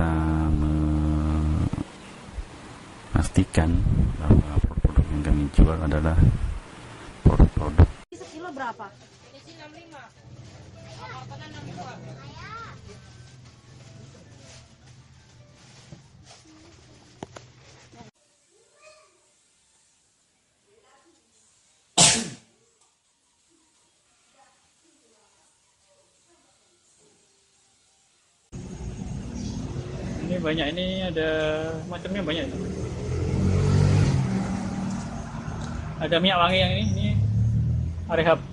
bisa memastikan bahwa produk yang kami jual adalah produk-produk. Sekilo berapa? Ini 65. Apartemen 62. Ini banyak, ini ada macamnya banyak. Ada minyak wangi yang ini Arehab.